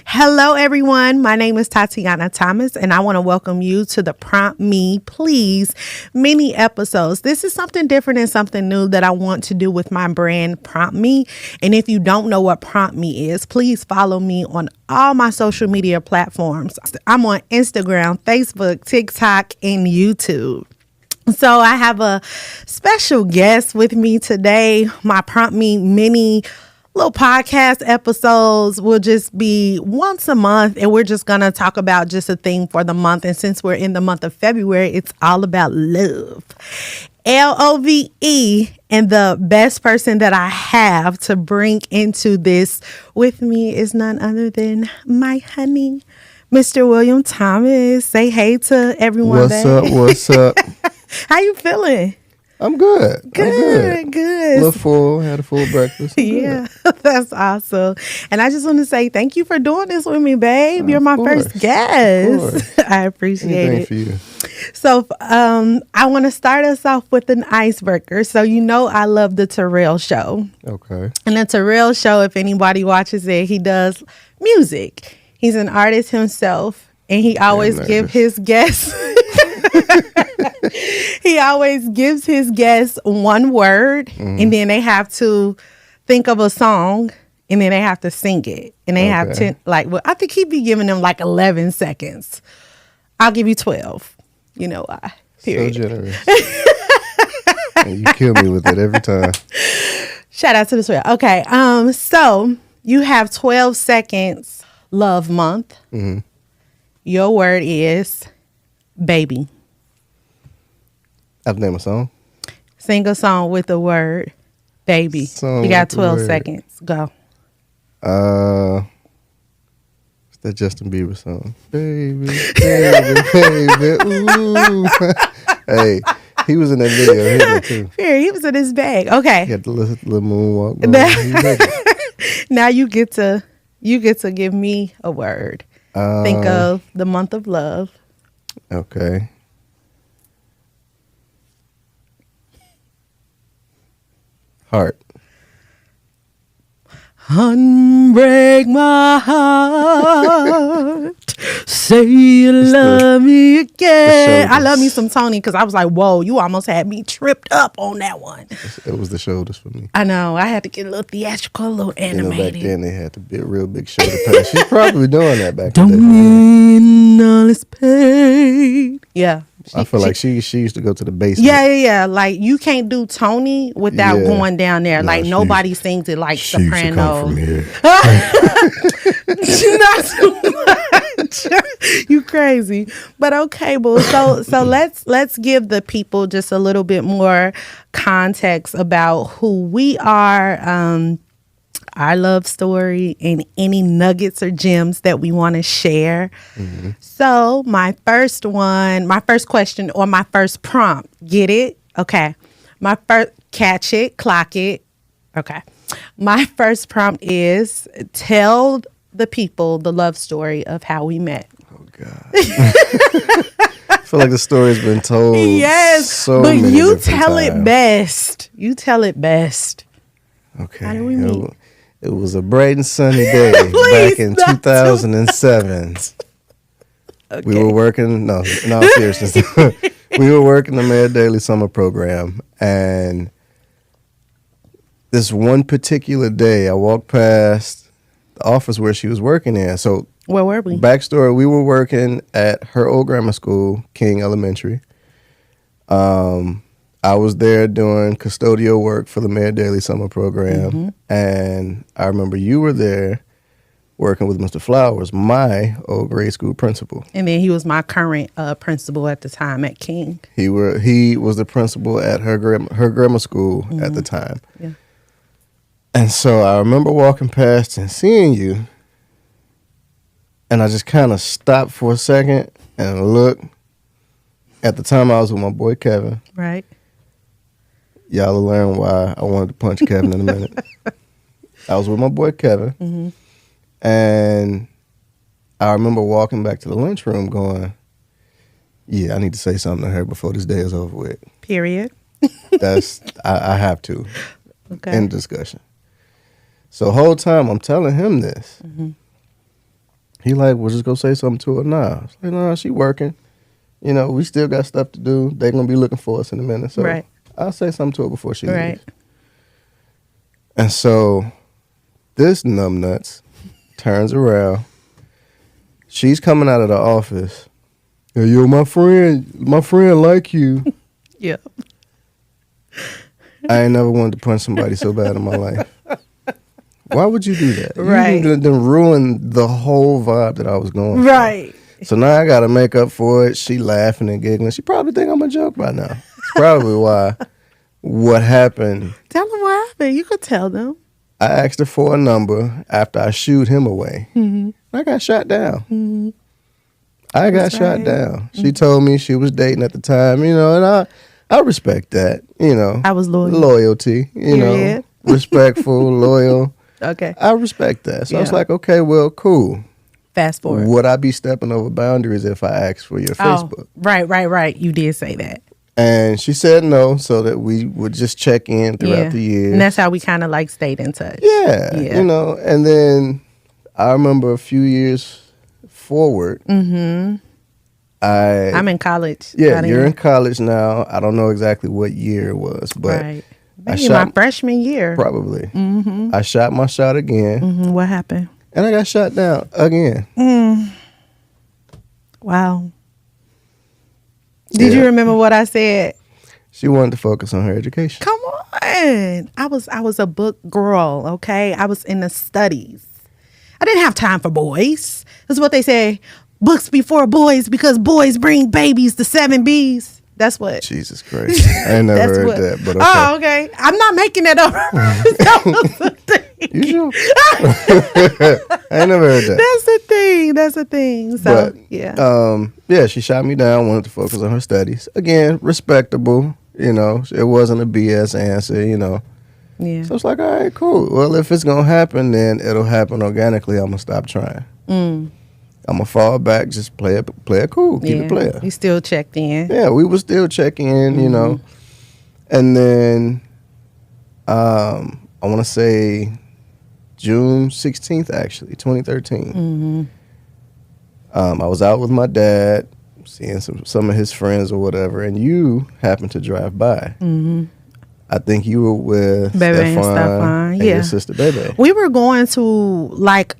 Hello, everyone. My name is Tatiana Thomas, and I want to welcome you to the Prompt Me, Please mini episodes. This is something different and something new that I want to do with my brand, Prompt Me. And if you don't know what Prompt Me is, please follow me on all my social media platforms. I'm on Instagram, Facebook, TikTok, and YouTube. So I have a special guest with me today. My Prompt Me mini little podcast episodes will just be once a month, and we're just going to talk about just a theme for the month. And since we're in the month of February, it's all about love. LOVE. And the best person that I have to bring into this with me is none other than my honey, Mr. William Thomas. Say hey to everyone. What's up? How you feeling? I'm good. Good. A little full. Had a full breakfast. Yeah, that's awesome. And I just want to say thank you for doing this with me, babe. You're my first guest. I appreciate it. For you. So I want to start us off with an icebreaker. So you know I love the Terrell Show. Okay. And the Terrell Show, if anybody watches it, he does music. He's an artist himself, and he always gives his guests... He always gives his guests one word, and then they have to think of a song, and then they have to sing it. And they have 10, I think he'd be giving them 11 seconds. I'll give you 12. You know why? Period. So generous. And you kill me with it every time. Shout out to the 12. Okay. So you have 12 seconds, love month. Mm-hmm. Your word is baby. I have to name a song? Sing a song with the word baby. You got 12 seconds. Go. It's that Justin Bieber song. Baby, ooh. Hey, he was in that video hitting too. Here, he was in his bag. Okay. He had the little moonwalk. Now you get to give me a word. Think of the month of love. Okay. Heart. Unbreak my heart. Say you love me again. I love me some Tony because I was like, whoa, you almost had me tripped up on that one. It was the shoulders for me. I know. I had to get a little theatrical, a little animated. Back then they had to be a real big shoulder pads. She's probably doing that back then. Don't mean all this pain. Yeah. I feel like she used to go to the basement. Yeah. Like you can't do Tony without going down there. No, like nobody sings it like soprano. She used to come from Not here. too much. You crazy. But okay, boo. So let's give the people just a little bit more context about who we are, our love story, and any nuggets or gems that we want to share. Mm-hmm. So my first question or my first prompt, get it? Okay. My first, catch it, clock it. Okay. My first prompt is tell the people the love story of how we met. Oh, God. I feel like the story's been told. Yes, but you tell it best. You tell it best. Okay. How do we meet? It was a bright and sunny day back in 2007. Okay. We were working, no seriousness. We were working the Mayor Daily Summer Program, and this one particular day, I walked past the office where she was working in. So, where were we? Backstory, we were working at her old grammar school, King Elementary. I was there doing custodial work for the Mayor Daily Summer Program, and I remember you were there working with Mr. Flowers, my old grade school principal. And then he was my current principal at the time at King. He was the principal at her grammar school at the time. Yeah. And so I remember walking past and seeing you, and I just kind of stopped for a second and looked. At the time, I was with my boy Kevin. Right. Y'all will learn why I wanted to punch Kevin in a minute. I was with my boy Kevin, and I remember walking back to the lunchroom going, yeah, I need to say something to her before this day is over with. Period. I have to. Okay. End discussion. So the whole time I'm telling him this, He like, well, just go say something to her. Nah. I was like, nah, she working. You know, we still got stuff to do. They're going to be looking for us in a minute. So Right. I'll say something to her before she Right. leaves. And so this numbnuts turns around. She's coming out of the office. Hey, yo, my friend like you. Yeah. I ain't never wanted to punch somebody so bad in my life. Why would you do that? Right. You done ruined the whole vibe that I was going for. Right. So now I got to make up for it. She laughing and giggling. She probably think I'm a joke by now. It's probably why. What happened? Tell them what happened. You could tell them. I asked her for a number after I shooed him away. Mm-hmm. I got shot down. Mm-hmm. I got shot down. She told me she was dating at the time, you know, and I respect that, you know. I was loyal. Loyalty, you know, respectful, loyal. Okay. I respect that. So I was Yeah. like, okay, well, cool. Fast forward. Would I be stepping over boundaries if I asked for your Facebook? Right. You did say that. And she said no, so that we would just check in throughout the year. And that's how we kind of like stayed in touch. Yeah, you know. And then I remember a few years forward. Mm-hmm. I'm in college. Yeah, you're in college now. I don't know exactly what year it was, but right. Maybe my freshman year. Probably. Mm-hmm. I shot my shot again. Mm-hmm. What happened? And I got shot down again. Wow. Did you remember what I said? She wanted to focus on her education. Come on. I was a book girl, okay? I was in the studies. I didn't have time for boys. That's what they say. Books before boys because boys bring babies to 7 B's. That's what. Jesus Christ. I ain't never heard that, but okay. Oh, okay. I'm not making that up. That was the thing. You sure? I ain't never heard that. That's the thing. So, but, yeah, she shot me down, wanted to focus on her studies. Again, respectable, you know. It wasn't a BS answer, you know. Yeah. So it's like, all right, cool. Well, if it's going to happen, then it'll happen organically. I'm going to stop trying. I'm going to fall back, just play it cool, keep it playing. We still checked in. Yeah, we were still checking in, you know. And then I want to say June 16th, actually, 2013. I was out with my dad, seeing some of his friends or whatever, and you happened to drive by. I think you were with Bebe Stefan and your sister Bebe. We were going to like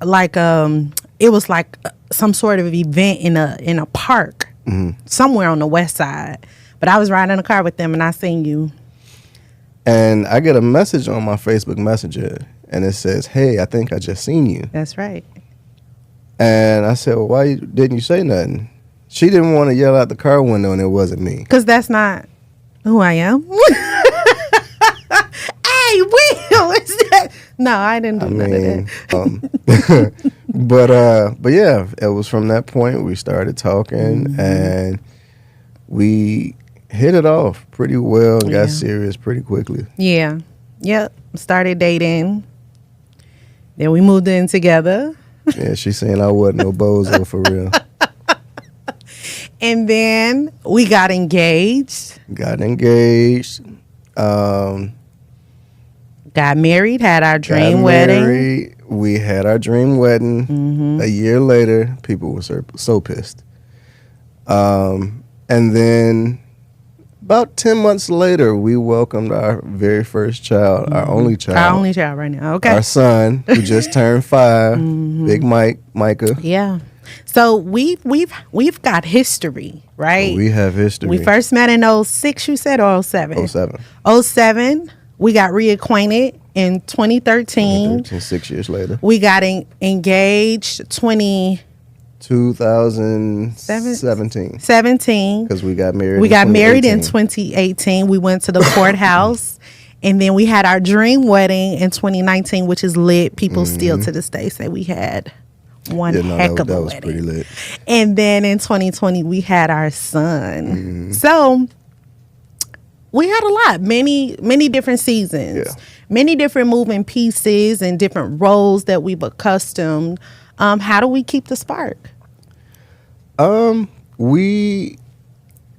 it was like some sort of event in a park somewhere on the west side. But I was riding in a car with them and I seen you. And I get a message on my Facebook Messenger and it says, "Hey, I think I just seen you." That's right. And I said, "Well, why didn't you say nothing?" She didn't want to yell out the car window and it wasn't me. Because that's not who I am. Hey, Will, is that? No, I didn't do none of that. But yeah, it was from that point we started talking and we hit it off pretty well and got serious pretty quickly. Yeah. Yep. Started dating. Then we moved in together. Yeah, she's saying I wasn't no bozo for real. And then we got engaged. Got married, had our dream wedding. We had our dream wedding. A year later, people were so pissed. And then about 10 months later, we welcomed our very first child, our only child. Our only child right now, okay. Our son, who just turned 5, Big Micah. Yeah. So we've got history, right? We have history. We first met in 06, you said, or 07? 07. 07. We got reacquainted in 2013. 6 years later. We got engaged 2017. 17. Because we got married. We got married in 2018. We went to the courthouse. And then we had our dream wedding in 2019, which is lit. People still to this day say we had one heck of a wedding. That was pretty lit. And then in 2020, we had our son. So we had a lot, many different seasons, many different moving pieces and different roles that we've accustomed. How do we keep the spark? We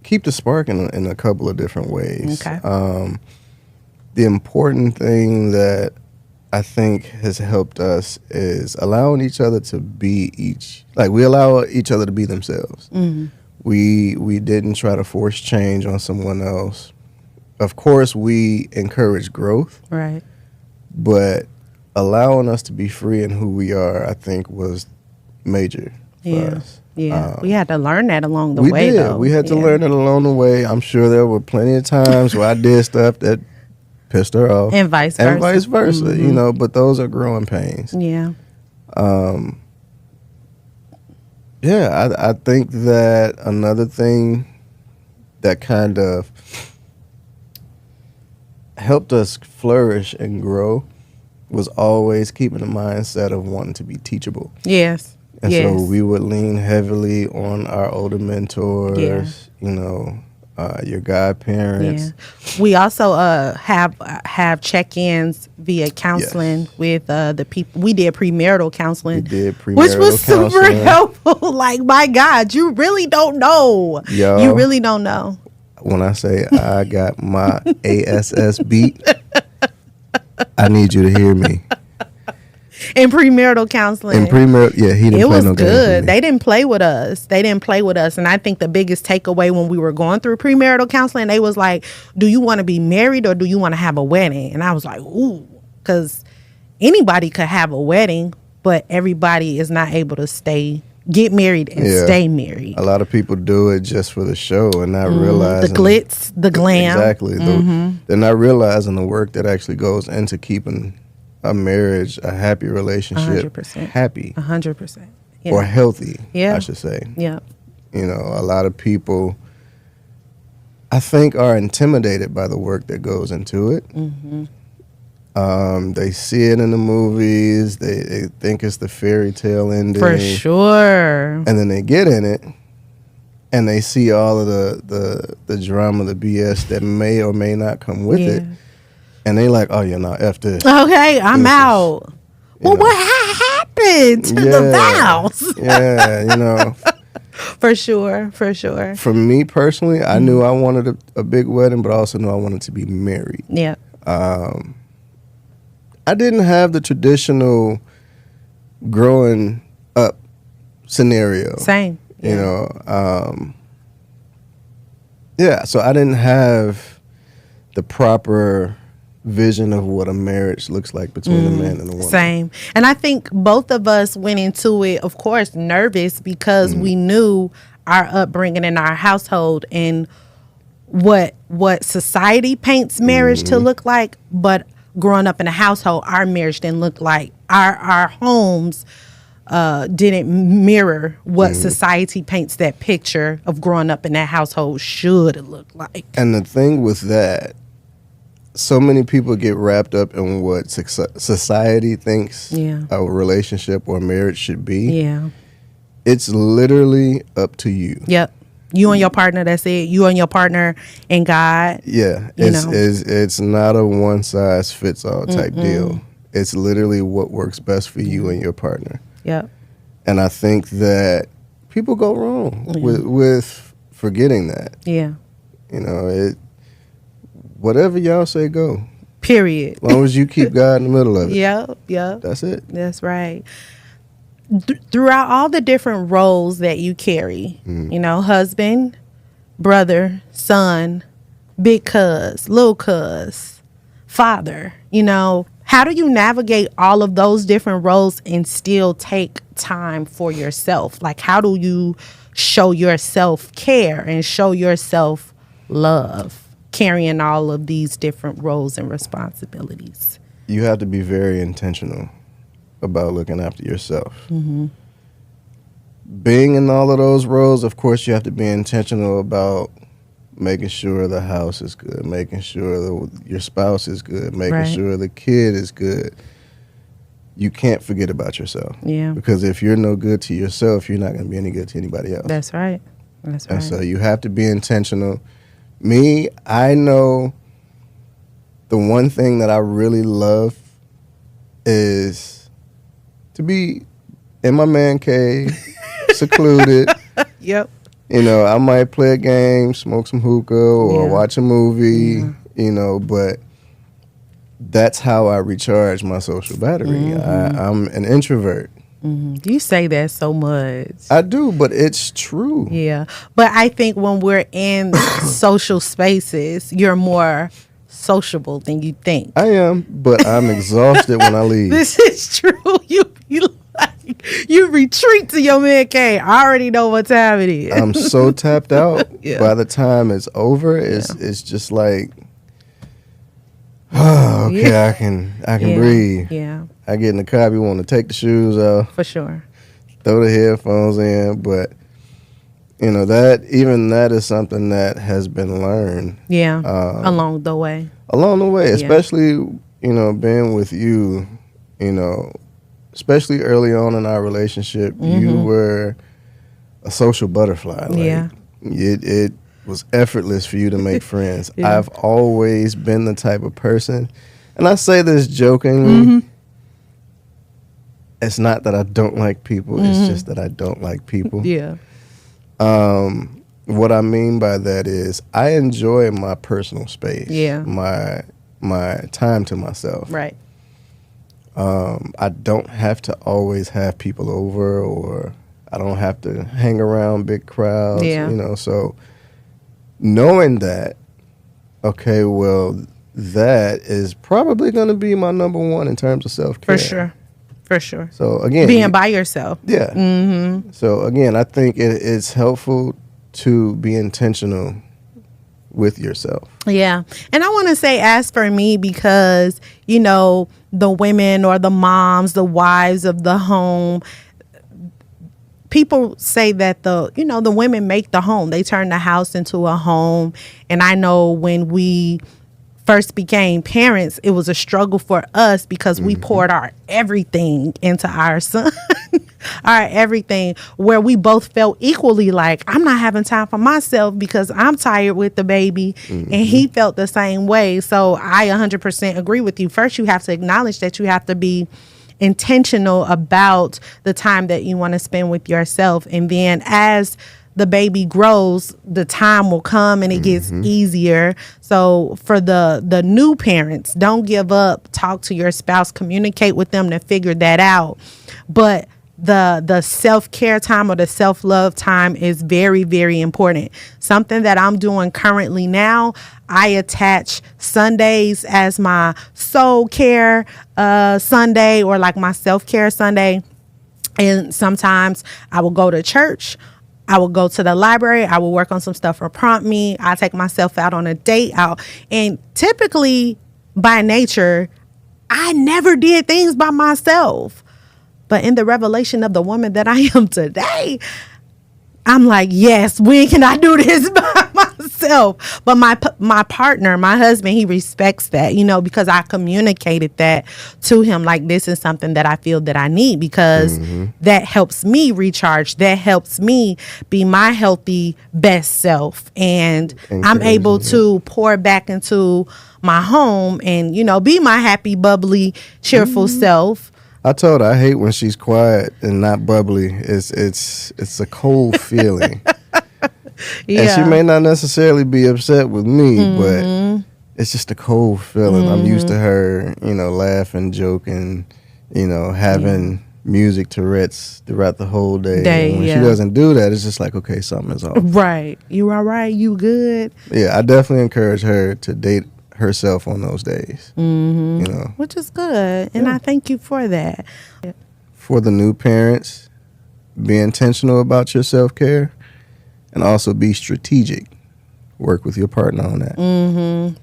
keep the spark in a couple of different ways. Okay. The important thing that I think has helped us is allowing each other to be we allow each other to be themselves. Mm-hmm. We didn't try to force change on someone else. Of course, we encourage growth, Right. but allowing us to be free in who we are, I think, was major for us. Yeah. We had to learn that along the We way, did. though. We had to learn it along the way. I'm sure there were plenty of times where I did stuff that pissed her off. And vice versa. Mm-hmm. But those are growing pains. Yeah. I think that another thing that kind of helped us flourish and grow was always keeping the mindset of wanting to be teachable. Yes. And so we would lean heavily on our older mentors, your godparents. Yeah. We also have check-ins via counseling with the people. We did premarital counseling. Which was super helpful. Like, my God, you really don't know. Yo, you really don't know. When I say I got my ASS beat, I need you to hear me. In premarital counseling. He didn't play no games. It was good. They didn't play with us. And I think the biggest takeaway when we were going through premarital counseling, they was like, do you want to be married or do you want to have a wedding? And I was like, ooh, because anybody could have a wedding, but everybody is not able to get married and stay married. A lot of people do it just for the show and not realizing the glitz, the glam. Exactly. They're not realizing the work that actually goes into keeping a marriage, a happy relationship, 100%. Happy. 100%. Yeah. Or healthy, yeah. I should say. Yeah. A lot of people, I think, are intimidated by the work that goes into it. Mm-hmm. They see it in the movies. They think it's the fairy tale ending. For sure. And then they get in it, and they see all of the drama, the BS that may or may not come with it. And they like, oh, yeah, no, F this. Okay, I'm out. What happened to the vows? Yeah, For sure. For me personally, I knew I wanted a big wedding, but I also knew I wanted to be married. Yeah. I didn't have the traditional growing up scenario. Same. So I didn't have the proper vision of what a marriage looks like between a man and a woman. Same. And I think both of us went into it, of course, nervous because we knew our upbringing in our household and what society paints marriage to look like. But growing up in a household, our marriage didn't look like our homes didn't mirror what society paints that picture of growing up in that household should look like. And the thing with that, so many people get wrapped up in what society thinks a relationship or marriage should be. Yeah. It's literally up to you. Yep. You and your partner, that's it. You and your partner and God. Yeah. It's not a one size fits all type deal. It's literally what works best for you and your partner. Yep. And I think that people go wrong with forgetting that. Yeah. Whatever y'all say, go. Period. As long as you keep God in the middle of it. Yep. That's it. That's right. Throughout all the different roles that you carry, husband, brother, son, big cuz, little cuz, father, how do you navigate all of those different roles and still take time for yourself? Like, how do you show yourself care and show yourself love? Carrying all of these different roles and responsibilities. You have to be very intentional about looking after yourself. Mm-hmm. Being in all of those roles, of course, you have to be intentional about making sure the house is good, making sure your spouse is good, making sure the kid is good. You can't forget about yourself. Yeah. Because if you're no good to yourself, you're not going to be any good to anybody else. That's right. And so you have to be intentional. Me, I know the one thing that I really love is to be in my man cave, secluded. Yep. I might play a game, smoke some hookah, or watch a movie, but that's how I recharge my social battery. I'm an introvert. You say that so much. I do, but it's true. Yeah. But I think when we're in social spaces, you're more sociable than you think. I am, but I'm exhausted when I leave. This is true. You retreat to your man cave. I already know what time it is. I'm so tapped out. Yeah. By the time it's over, it's just like, oh, okay, Yeah. I can breathe. Yeah, I get in the car, we want to take the shoes off, for sure. throw the headphones in, but that is something that has been learned. Yeah, along the way. Along the way, Yeah. especially, being with you, especially early on in our relationship, you were a social butterfly. Like, Yeah. It was effortless for you to make friends. Yeah. I've always been the type of person, and I say this jokingly, it's not that I don't like people, it's just that I don't like people. Yeah. What I mean by that is I enjoy my personal space. Yeah. My time to myself. Right. I don't have to always have people over, or I don't have to hang around big crowds. Yeah. So knowing that, okay, well, that is probably going to be my number one in terms of self-care. For sure. So again, Being by yourself. yeah. So again, I think it's helpful to be intentional with yourself. Yeah. And I want to say, as for me, because, the women or the moms, the wives of the home, people say that the women make the home. They turn the house into a home. And I know when we first became parents, it was a struggle for us because we poured our everything into our son, our everything, where we both felt equally like, I'm not having time for myself because I'm tired with the baby. And he felt the same way. So I 100% agree with you. First, you have to acknowledge that you have to be intentional about the time that you want to spend with yourself. And then as the baby grows, the time will come and it gets easier. So for the new parents, don't give up. Talk to your spouse, communicate with them to figure that out. But the self-care time or the self-love time is very, very important. Something that I'm doing currently now, I attach Sundays as my soul care Sunday, or like my self-care Sunday. And sometimes I will go to church. I will go to the library. I will work on some stuff for PromptMe. I take myself out on a date out. And typically, by nature, I never did things by myself. But in the revelation of the woman that I am today, I'm like, yes, when can I do this by myself? But my partner, my husband, he respects that, because I communicated that to him. Like, this is something that I feel that I need, because that helps me recharge. That helps me be my healthy best self. And I'm able to pour back into my home and, be my happy, bubbly, cheerful self. I told her I hate when she's quiet and not bubbly. It's a cold feeling. Yeah. And she may not necessarily be upset with me, but it's just a cold feeling. I'm used to her, laughing, joking, having music Tourette's throughout the whole day. And when she doesn't do that, it's just like, okay, something is off. Right. You all right? You good? Yeah, I definitely encourage her to date herself on those days. Which is good. And I thank you for that. For the new parents, be intentional about your self-care and also be strategic. Work with your partner on that.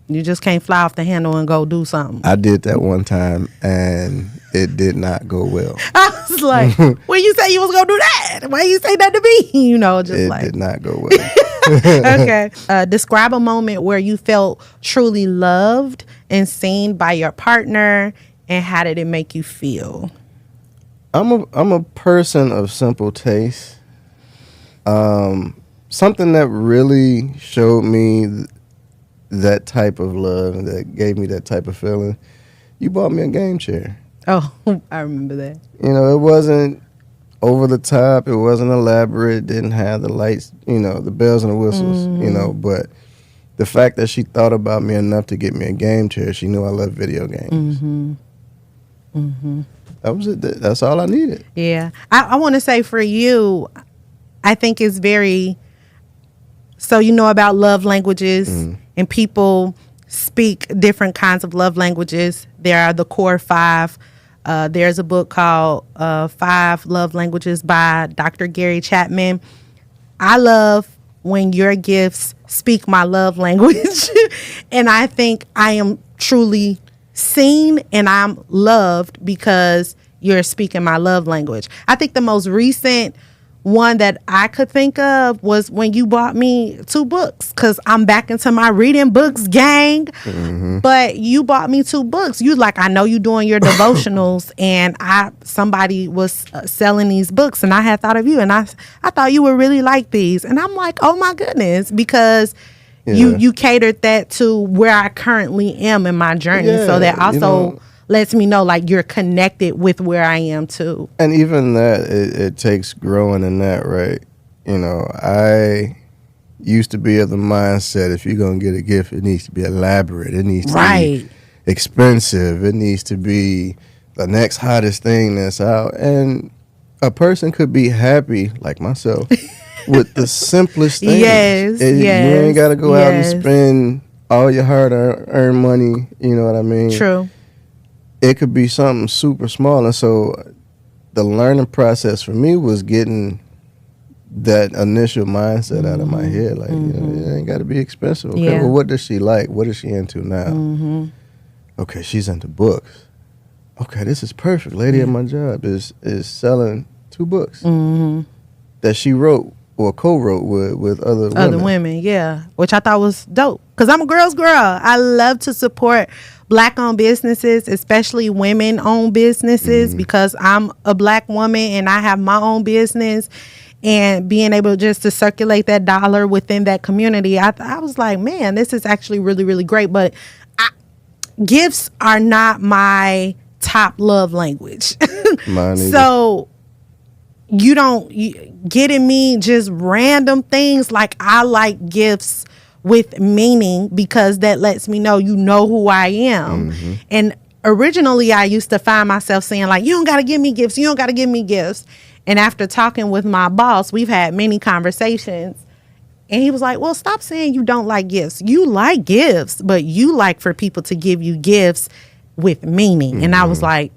You just can't fly off the handle and go do something. I did that one time and it did not go well. I was like, when you say you was going to do that, why you say that to me? It did not go well. Okay. Describe a moment where you felt truly loved and seen by your partner, and how did it make you feel? I'm a person of simple taste. Something that really showed me that type of love and that gave me that type of feeling. You bought me a game chair. Oh, I remember that. It wasn't over the top. It wasn't elaborate. Didn't have the lights, the bells and the whistles, but the fact that she thought about me enough to get me a game chair. She knew I love video games. That was it. That's all I needed. Yeah. I want to say for you, I think it's very, so you know about love languages, and people speak different kinds of love languages. There are the core 5. There's a book called 5 Love Languages by Dr. Gary Chapman. I love when your gifts speak my love language. And I think I am truly seen and I'm loved because you're speaking my love language. I think the most recent one that I could think of was when you bought me 2 books, because I'm back into my reading books gang. But you bought me 2 books. You like, I know you doing your devotionals, and somebody was selling these books, and I had thought of you, and I thought you would really like these, and I'm like, oh my goodness, because you catered that to where I currently am in my journey, so that also lets me know like you're connected with where I am too. And even that, it takes growing in that, right? I used to be of the mindset, if you're going to get a gift, it needs to be elaborate. It needs to be expensive. It needs to be the next hottest thing that's out. And a person could be happy, like myself, with the simplest things. Yes. You ain't got to go out and spend all your hard-earned money. You know what I mean? True. It could be something super small. And so the learning process for me was getting that initial mindset out of my head. Like, it ain't got to be expensive. Okay, well, what does she like? What is she into now? Okay, she's into books. Okay, this is perfect. Lady at my job is selling 2 books that she wrote or co-wrote with other women. Yeah, which I thought was dope, because I'm a girl's girl. I love to support Black-owned businesses, especially women-owned businesses, because I'm a Black woman and I have my own business, and being able just to circulate that dollar within that community, I was like, man, this is actually really, really great. But gifts are not my top love language. Mine either. So getting me just random things. Like, I like gifts with meaning, because that lets me know you know who I am. And originally I used to find myself saying like, you don't got to give me gifts. You don't got to give me gifts. And after talking with my boss, we've had many conversations, and he was like, well, stop saying you don't like gifts. You like gifts, but you like for people to give you gifts with meaning. And I was like,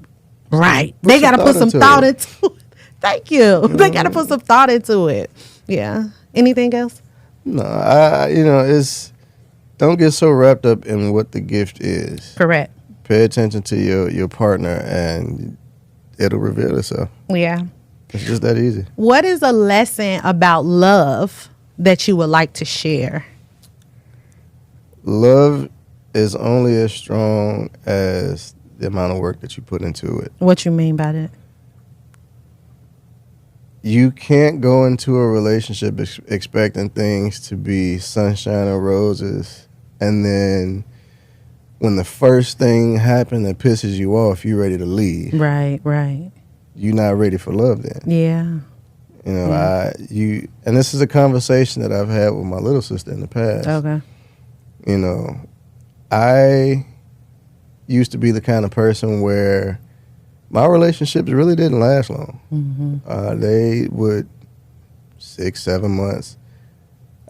right. They got to put some thought into it. Thank you. They got to put some thought into it. Yeah. Anything else? No, don't get so wrapped up in what the gift is. Correct. Pay attention to your partner, and it'll reveal itself. Yeah. It's just that easy. What is a lesson about love that you would like to share? Love is only as strong as the amount of work that you put into it. What you mean by that? You can't go into a relationship expecting things to be sunshine and roses, and then when the first thing happens that pisses you off, you're ready to leave. Right. You're not ready for love then. Yeah. And this is a conversation that I've had with my little sister in the past. Okay. I used to be the kind of person where my relationships really didn't last long. They would 6-7 months.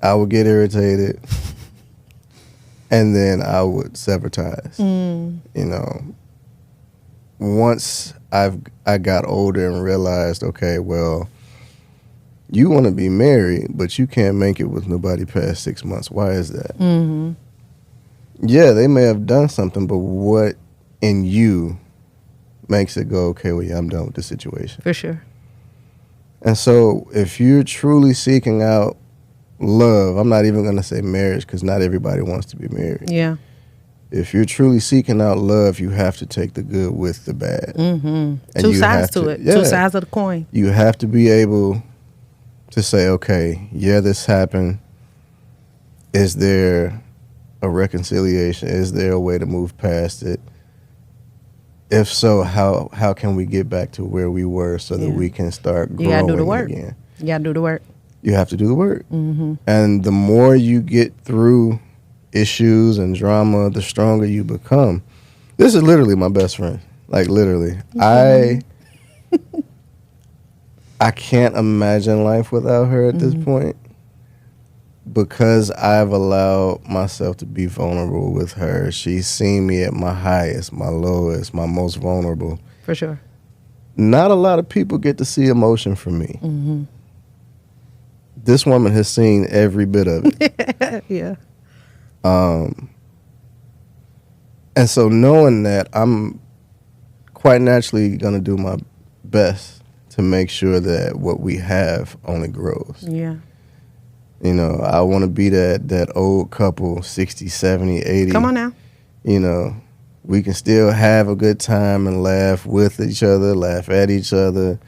I would get irritated, and then I would sever ties. Once I got older and realized, okay, well, you want to be married, but you can't make it with nobody past 6 months. Why is that? Yeah, they may have done something, but what in you makes it go, okay, well, yeah, I'm done with the situation. For sure. And so if you're truly seeking out love, I'm not even going to say marriage, because not everybody wants to be married. Yeah. If you're truly seeking out love, you have to take the good with the bad. And 2 sides to it. 2 sides of the coin. You have to be able to say, okay, yeah, this happened. Is there a reconciliation? Is there a way to move past it? If so, how can we get back to where we were so that we can start growing again? You got to do the work. You got to do the work. You have to do the work. And the more you get through issues and drama, the stronger you become. This is literally my best friend. Like, literally. I can't imagine life without her at this point, because I've allowed myself to be vulnerable with her. She's seen me at my highest, my lowest, my most vulnerable. For sure. Not a lot of people get to see emotion from me. This woman has seen every bit of it. Yeah. And so knowing that, I'm quite naturally going to do my best to make sure that what we have only grows. Yeah. You know, I want to be that old couple, 60, 70, 80. Come on now. You know, we can still have a good time and laugh with each other, laugh at each other.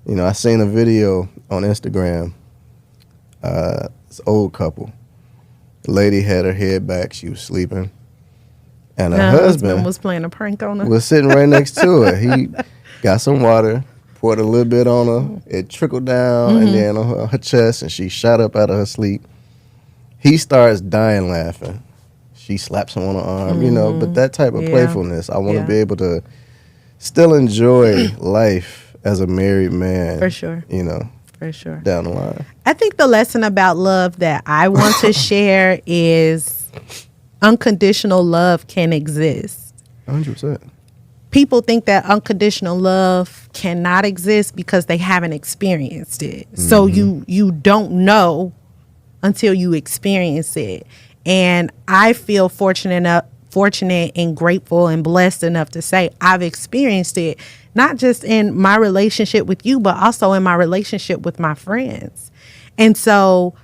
You know, I seen a video on Instagram. This old couple. The lady had her head back. She was sleeping. And her husband was playing a prank on her. Was sitting right next to her. He got some water, poured a little bit on her. It trickled down and then on her chest, and she shot up out of her sleep. He starts dying laughing. She slaps him on the arm, you know, but that type of playfulness, I want to be able to still enjoy life as a married man. For sure. You know. For sure. Down the line. I think the lesson about love that I want to share is unconditional love can exist. 100%. People think that unconditional love cannot exist because they haven't experienced it. So you don't know until you experience it. And I feel fortunate and grateful and blessed enough to say I've experienced it, not just in my relationship with you, but also in my relationship with my friends. And so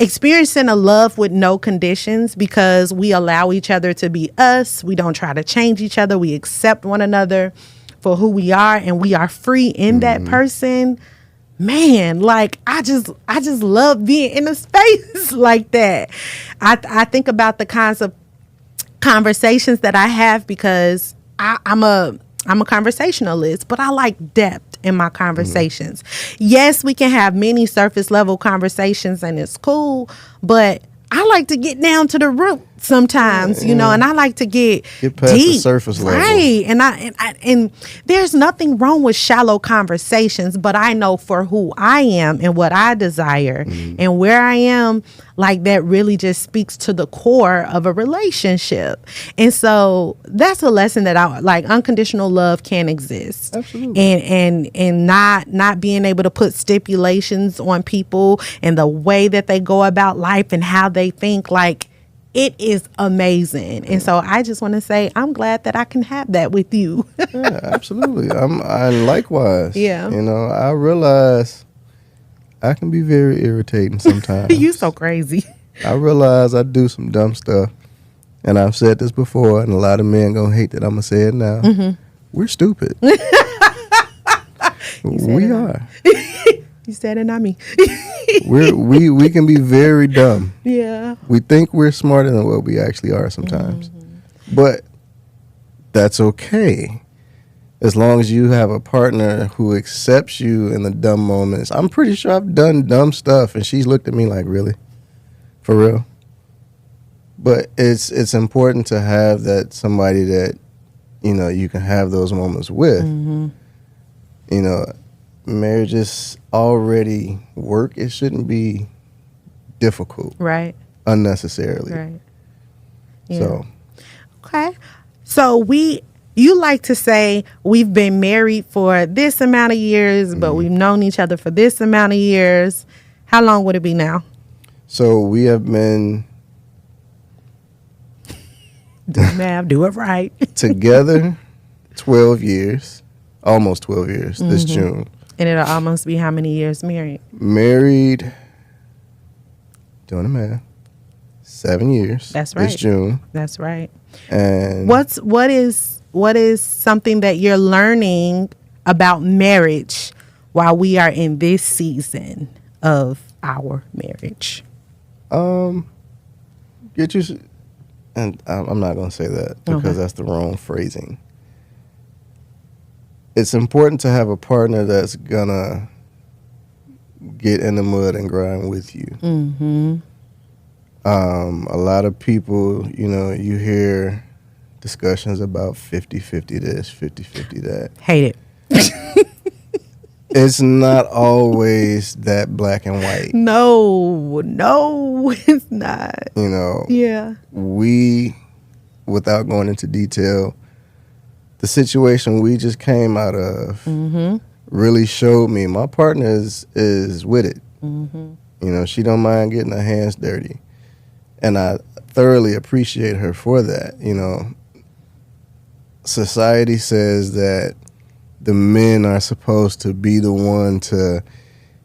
experiencing a love with no conditions, because we allow each other to be us. We don't try to change each other. We accept one another for who we are, and we are free in that person. Man, like I just love being in a space like that. I think about the kinds of conversations that I have, because I'm a conversationalist, but I like depth in my conversations. Yes, we can have many surface level conversations and it's cool, but I like to get down to the root sometimes, you know, and I like to get past deep, the surface level. right? And there's nothing wrong with shallow conversations, but I know for who I am and what I desire and where I am, like that really just speaks to the core of a relationship. And so that's a lesson that I like. Unconditional love can exist. Absolutely. And not being able to put stipulations on people and the way that they go about life and how they think, like, it is amazing. And so I just want to say I'm glad that I can have that with you. Yeah, absolutely. I likewise. Yeah. You know, I realize I can be very irritating sometimes. You so crazy. I realize I do some dumb stuff. And I've said this before, and a lot of men gonna hate that I'm gonna say it now. We're stupid. We are. You said it, not me. we can be very dumb. Yeah. We think we're smarter than what we actually are sometimes. But that's okay. As long as you have a partner who accepts you in the dumb moments. I'm pretty sure I've done dumb stuff and she's looked at me like, really? For real? But it's important to have that somebody that, you know, you can have those moments with. You know, marriage is already work. It shouldn't be difficult. Right. Unnecessarily. Right. Yeah. So. Okay. So you like to say we've been married for this amount of years, but we've known each other for this amount of years. How long would it be now? So we have been Do the math, do it right. together 12 years, almost 12 years this June. And it'll almost be how many years married? Married, doing the math, 7 years. That's right. This June. That's right. And What is something that you're learning about marriage while we are in this season of our marriage? Get you, and I'm not going to say that because that's the wrong phrasing. It's important to have a partner that's going to get in the mud and grind with you. A lot of people, you hear discussions about 50-50 this, 50-50 that. Hate it. It's not always that black and white. No, it's not. Yeah. Without going into detail, the situation we just came out of really showed me my partner is with it. She don't mind getting her hands dirty. And I thoroughly appreciate her for that. Society says that the men are supposed to be the one to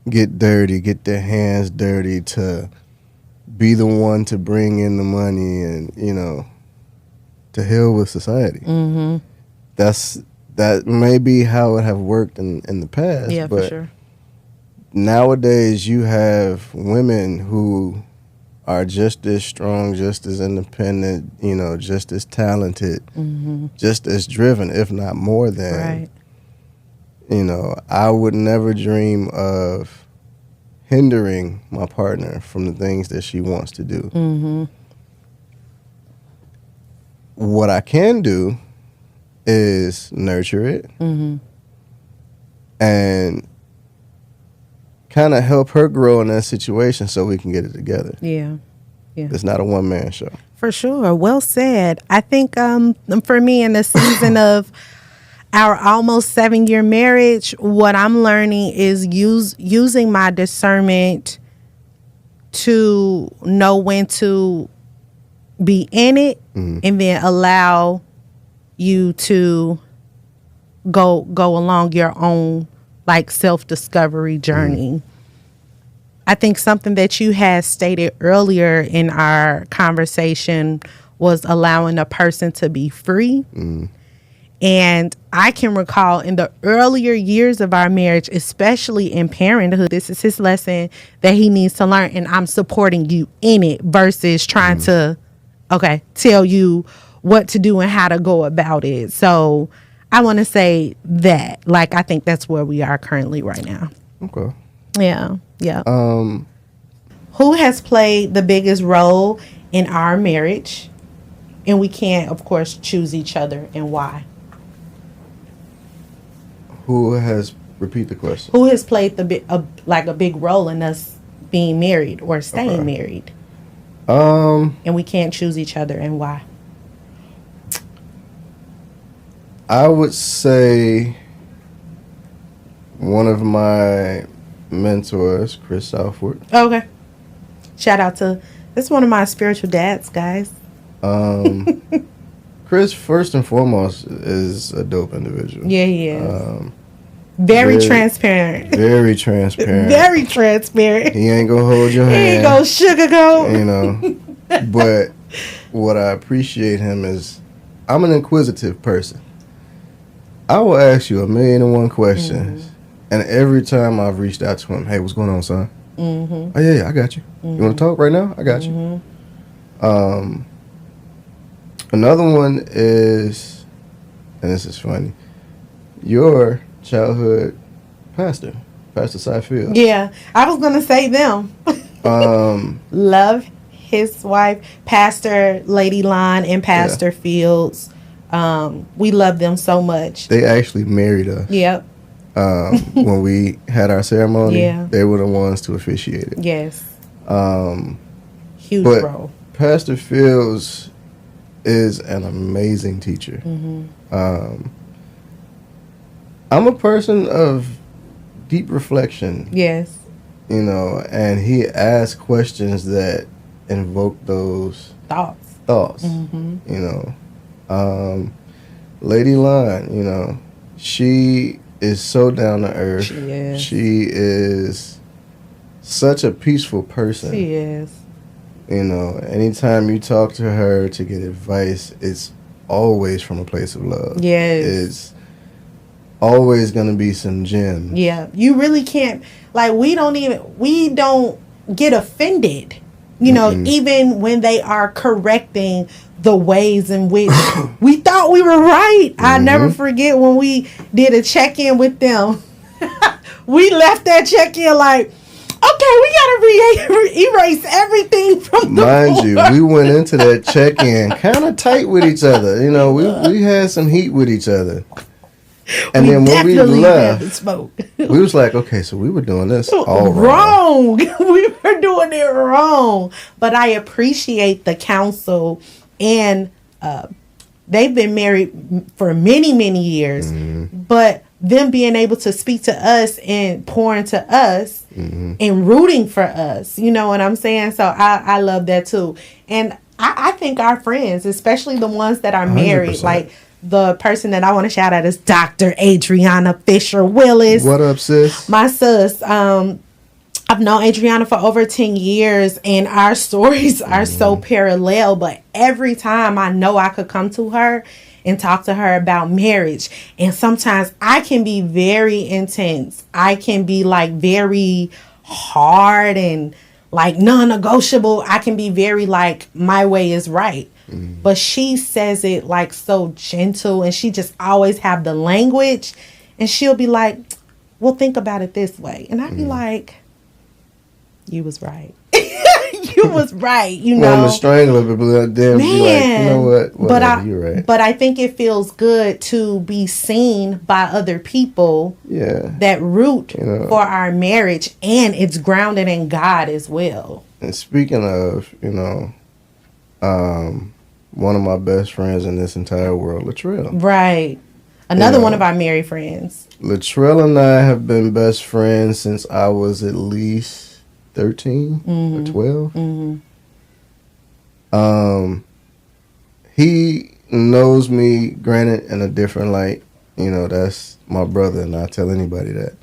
get dirty, get their hands dirty, to be the one to bring in the money, and to hell with society. That may be how it have worked in the past. Yeah, but for sure. Nowadays you have women who are just as strong, just as independent, just as talented, just as driven, if not more than. Right. I would never dream of hindering my partner from the things that she wants to do. What I can do is nurture it and kind of help her grow in that situation so we can get it together. Yeah. It's not a one-man show. For sure. Well said. I think for me, in the season of our almost 7-year marriage, what I'm learning is using my discernment to know when to be in it and then allow you to go along your own like self-discovery journey. I think something that you had stated earlier in our conversation was allowing a person to be free. And I can recall in the earlier years of our marriage, especially in parenthood, this is his lesson that he needs to learn. And I'm supporting you in it versus trying to, tell you what to do and how to go about it. So I want to say that, I think that's where we are currently right now. Okay. Yeah. Who has played the biggest role in our marriage? And we can't, of course, choose each other, and why? Repeat the question. Who has played a big role in us being married or staying married? And we can't choose each other, and why? I would say one of my mentors, Chris Southwood. Okay. Shout out to, this is one of my spiritual dads, guys. Chris, first and foremost, is a dope individual. Yeah, he is. Very transparent. Very transparent. Very transparent. He ain't gonna hold your hand. He ain't gonna sugarcoat. But what I appreciate him is, I'm an inquisitive person. I will ask you 1,000,001 questions, and every time I've reached out to him, hey, what's going on, son? Oh yeah, I got you. You want to talk right now? I got you. Another one is, and this is funny, your childhood pastor, Pastor Cy Fields. Yeah, I was gonna say them. Love his wife, Pastor Lady Lon and Pastor Fields. We love them so much. They actually married us. Yep. When we had our ceremony, Yeah. they were the ones to officiate it. Yes. Huge But role. Pastor Fields is an amazing teacher. I'm a person of deep reflection. Yes. And he asks questions that invoke those thoughts. Lady Lon, she is so down to earth. She is such a peaceful person. She is. Anytime you talk to her to get advice, it's always from a place of love. Yes. It's always going to be some gems. Yeah. You really can't, we don't get offended, even when they are correcting the ways in which we thought we were right. I never forget when we did a check-in with them. We left that check-in okay, we gotta erase everything from the Mind board. you, we went into that check-in kind of tight with each other. You know, we had some heat with each other. And then when we left, we was like, okay, so we were doing this all wrong. We were doing it wrong. But I appreciate the counsel, and they've been married for many, many years. Mm-hmm. But them being able to speak to us and pour into us and rooting for us, you know what I'm saying? So I love that too. And I think our friends, especially the ones that are married, 100%. Like the person that I want to shout out is Dr. Adriana Fisher Willis. What up, sis? My sis. I've known Adriana for over 10 years, and our stories are so parallel. But every time I know I could come to her and talk to her about marriage. And sometimes I can be very intense. I can be like very hard and like non-negotiable. I can be very like, my way is right. But she says it like so gentle, and she just always have the language, and she'll be like, well, think about it this way. And I'd be like, you was right. You was right, you know. Well, I'm a strangler, but damn, man, like, you know what? Whatever, you're right. But I think it feels good to be seen by other people that root for our marriage, and it's grounded in God as well. And speaking of, one of my best friends in this entire world, Latrell. Right. Another one of our married friends. Latrell and I have been best friends since I was at least 13 or 12. Mm-hmm. He knows me, granted, in a different light. That's my brother, and I tell anybody that.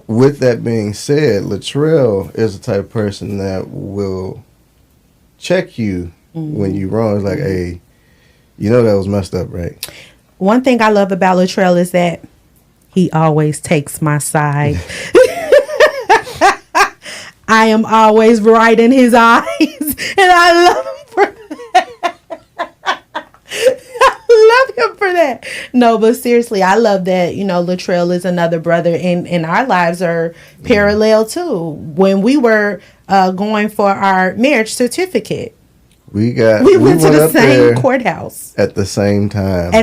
With that being said, Latrell is the type of person that will check you when you're wrong. It's like, hey, that was messed up, right? One thing I love about Latrell is that he always takes my side. I am always right in his eyes, and I love him for that. I love him for that. No, but seriously, I love that, Latrell is another brother, and our lives are parallel too. When we were going for our marriage certificate, we went to the same courthouse at the same time.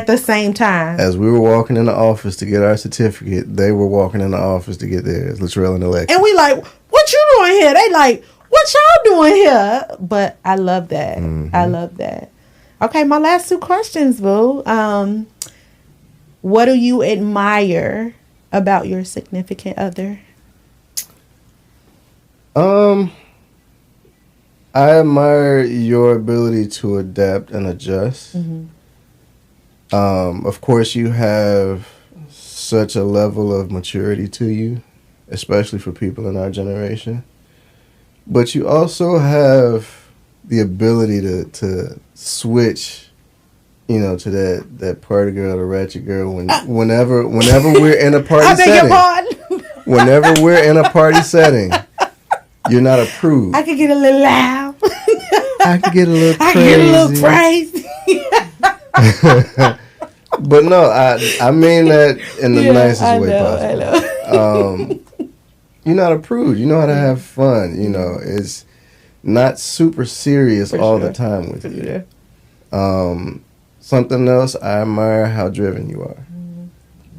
As we were walking in the office to get our certificate, they were walking in the office to get theirs. Latrell and Alexa. And we like, what you doing here? They like, what y'all doing here? But I love that. I love that. Okay, my last two questions, boo. What do you admire about your significant other? I admire your ability to adapt and adjust. Of course, you have such a level of maturity to you, especially for people in our generation. But you also have the ability to switch, to that party girl, the ratchet girl. Whenever we're in a party setting, whenever we're in a party setting, you're not approved. I could get a little loud. I could get a little crazy. I could get a little crazy. But no, I mean that in the nicest way possible. You're not approved. You know how to have fun. It's not super serious all the time with you. Something else, I admire how driven you are.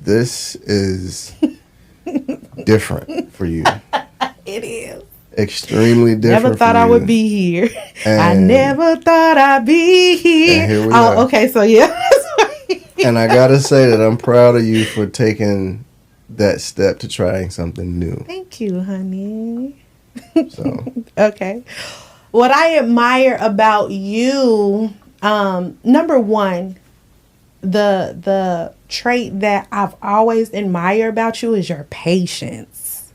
This is different for you. It is. Extremely different. Never thought I would be here. I never thought I'd be here. And here we are. Okay, so yeah. And I gotta say that I'm proud of you for taking that step to trying something new. Thank you, honey. So okay. What I admire about you, number one, the trait that I've always admired about you is your patience.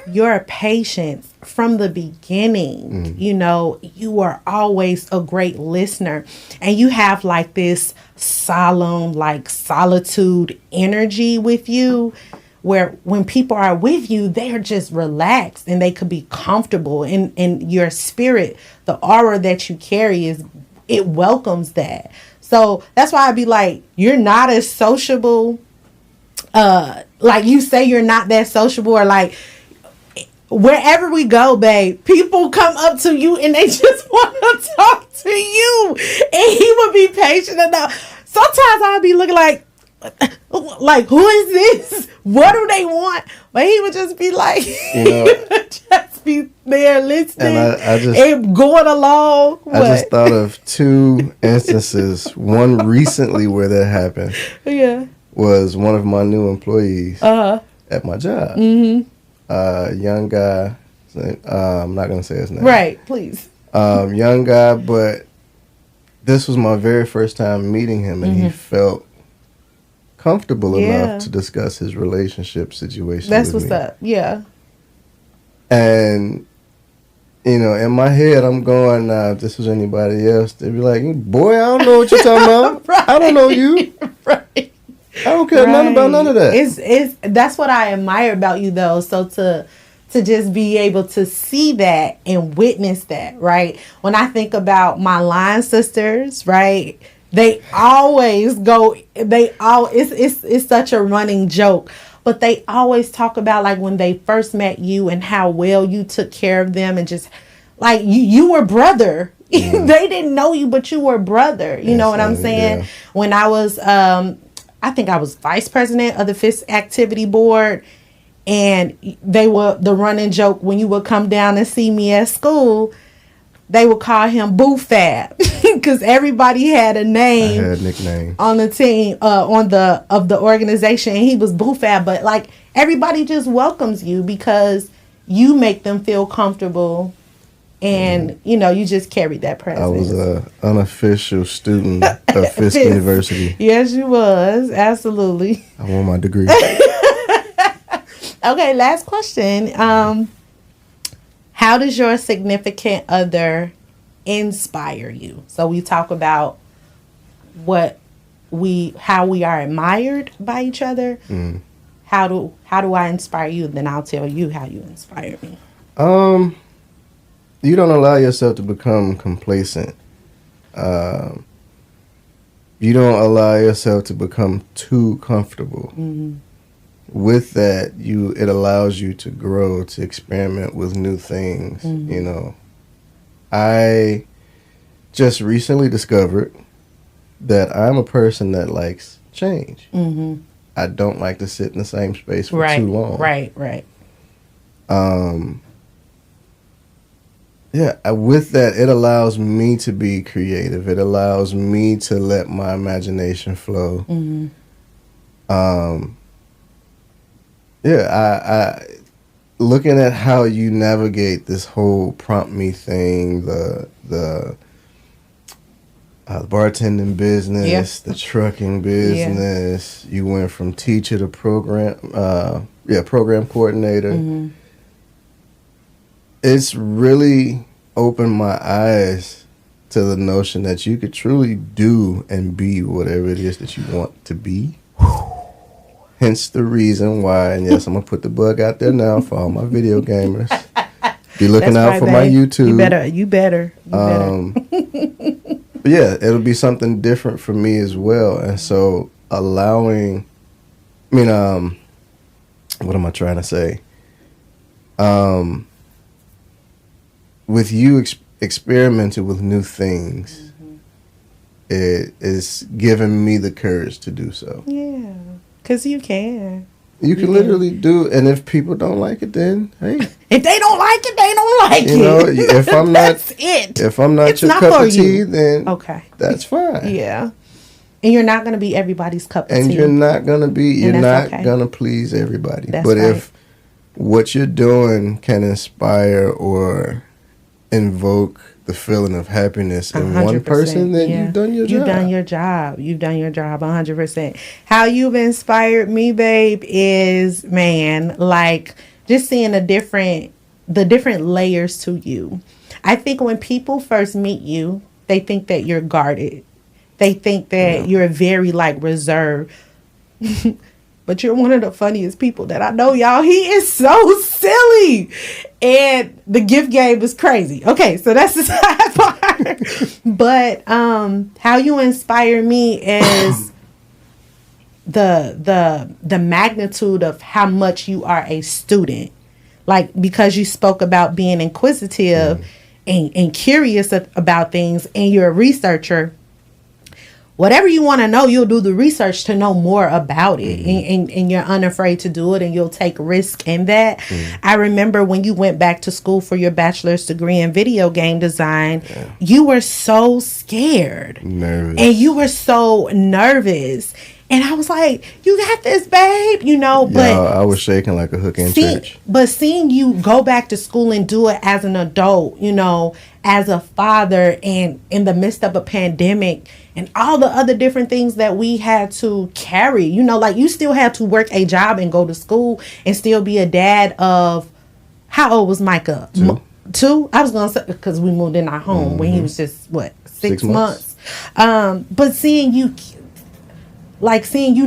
Your patience from the beginning. You are always a great listener, and you have like this solemn, like solitude energy with you, where when people are with you, they're just relaxed and they could be comfortable, and your spirit, the aura that you carry it welcomes that. So that's why I'd be like, you're not as sociable like you say you're not that sociable, or like wherever we go, babe, people come up to you and they just want to talk to you, and he would be patient enough. Sometimes I'd be looking like who is this? What do they want? But he would just be like, just be there listening and I just and going along. I just thought of two instances. One recently where that happened. Yeah. Was one of my new employees at my job. Mm-hmm. Young guy. I'm not going to say his name. Right, please. Young guy, but this was my very first time meeting him, and he felt comfortable enough to discuss his relationship situation. That's what's up. Yeah. And, in my head, I'm going, if this was anybody else, they'd be like, boy, I don't know what you're talking about. Right. I don't know you. Right. I don't care nothing about none of that. It's that's what I admire about you, though. So to just be able to see that and witness that, right? When I think about my line sisters, right? They always go. It's such a running joke, but they always talk about like when they first met you and how well you took care of them, and just like you were brother. Mm. They didn't know you, but you were brother. You know what I'm saying? Yeah. When I was, I think I was vice president of the Fifth Activity Board, and the running joke when you would come down and see me at school, they would call him Boo Fab because everybody had a name. I had a nickname on the team, of the organization, and he was Boo Fab. But like everybody just welcomes you because you make them feel comfortable, and you just carried that presence. I was an unofficial student of Fisk University. Yes, you was, absolutely. I won my degree. Okay, last question. How does your significant other inspire you? So we talk about how we are admired by each other. Mm. How do I inspire you? Then I'll tell you how you inspire me. You don't allow yourself to become complacent. You don't allow yourself to become too comfortable. Mm-hmm. With that, it allows you to grow, to experiment with new things. Mm-hmm. I just recently discovered that I'm a person that likes change. Mm-hmm. I don't like to sit in the same space for too long. Right. With that, it allows me to be creative. It allows me to let my imagination flow. Mm-hmm. I looking at how you navigate this whole prompt me thing, the bartending business, the trucking business. You went from teacher to program coordinator. Mm-hmm. It's really opened my eyes to the notion that you could truly do and be whatever it is that you want to be. Hence the reason why, and yes, I'm going to put the bug out there now for all my video gamers. Be looking out for my YouTube. You better. But yeah, it'll be something different for me as well. And so what am I trying to say? With you experimenting with new things, it is giving me the courage to do so. Yeah. Because you can. You can literally do it. And if people don't like it, then, hey. If they don't like it, they don't like it. If I'm that's it. If I'm not your cup of tea, then that's fine. Yeah. And you're not going to be everybody's cup of tea. And you're not going to please everybody. That's right. If what you're doing can inspire or invoke the feeling of happiness in 100%, one person, then you've done your job. You've done your job 100%. How you've inspired me, babe, is, man, like just seeing the different layers to you. I think when people first meet you, they think that you're guarded. They think that you're very reserved. But you're one of the funniest people that I know, y'all. He is so silly. And the gift game is crazy. Okay, so that's the side part. But how you inspire me is the magnitude of how much you are a student. Like, because you spoke about being inquisitive and curious about things, and you're a researcher. Whatever you want to know, you'll do the research to know more about it. And you're unafraid to do it, and you'll take risk in that. I remember when you went back to school for your bachelor's degree in video game design, you were so scared. Nervous. And you were so nervous. And I was like, you got this, babe, but I was shaking like a hook in church. But seeing you go back to school and do it as an adult, as a father, and in the midst of a pandemic and all the other different things that we had to carry, like you still had to work a job and go to school and still be a dad of, how old was Micah? 2? I was going to say, because we moved in our home when he was just, 6 months. But seeing you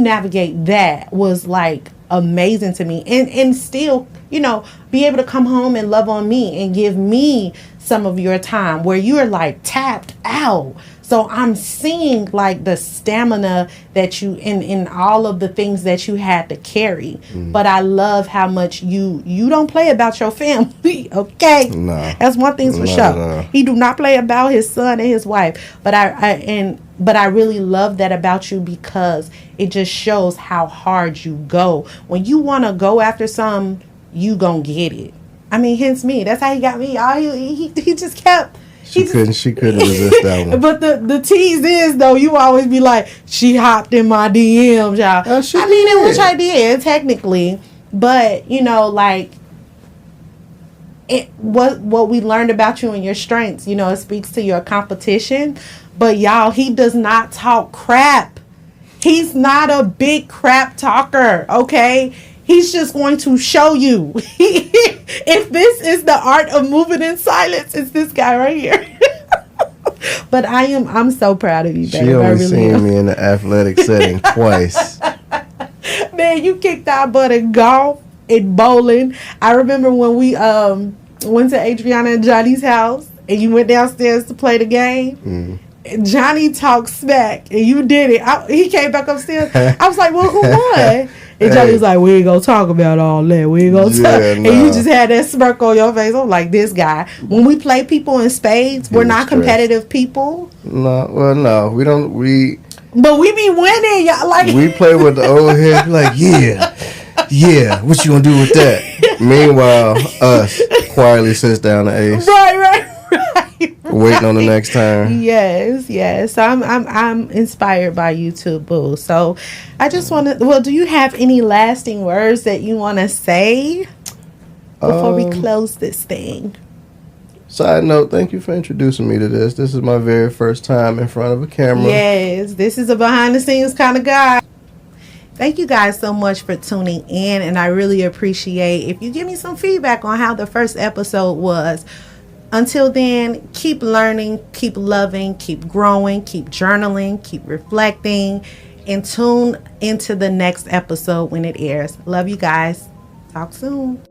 navigate that was like amazing to me, and still, be able to come home and love on me and give me some of your time where you are like tapped out. So I'm seeing like the stamina that you in all of the things that you had to carry. But I love how much you don't play about your family. Okay, no, that's one thing for sure. He do not play about his son and his wife. But I really love that about you, because it just shows how hard you go. When you want to go after something, you gonna get it. I mean, hence me. That's how he got me. He just kept. She couldn't resist that one. But the tease is, though, you always be like, she hopped in my DMs, y'all. Which I did, technically. But, what we learned about you and your strengths, it speaks to your competition. But, y'all, he does not talk crap. He's not a big crap talker, okay? He's just going to show you. If this is the art of moving in silence, it's this guy right here. But I'm so proud of you, babe. She only seen me in the athletic setting twice. Man, you kicked our butt in golf and bowling. I remember when we went to Adriana and Johnny's house, and you went downstairs to play the game. Johnny talked smack, and you did it. He came back upstairs. I was like, well, who won? And Johnny was like, we ain't gonna talk about all that. We ain't gonna talk. And you just had that smirk on your face. I'm like, this guy. When we play people in spades, we're not competitive people. No, we don't. But we be winning, y'all. Like, we play with the old head, like, yeah. What you gonna do with that? Meanwhile, us quietly sits down the ace. Right. Waiting on the next turn. Yes. I'm inspired by you too, boo. So I just want to. Well, do you have any lasting words that you want to say before we close this thing? Side note: thank you for introducing me to this. This is my very first time in front of a camera. Yes, this is a behind the scenes kind of guy. Thank you guys so much for tuning in, and I really appreciate if you give me some feedback on how the first episode was. Until then, keep learning, keep loving, keep growing, keep journaling, keep reflecting, and tune into the next episode when it airs. Love you guys. Talk soon.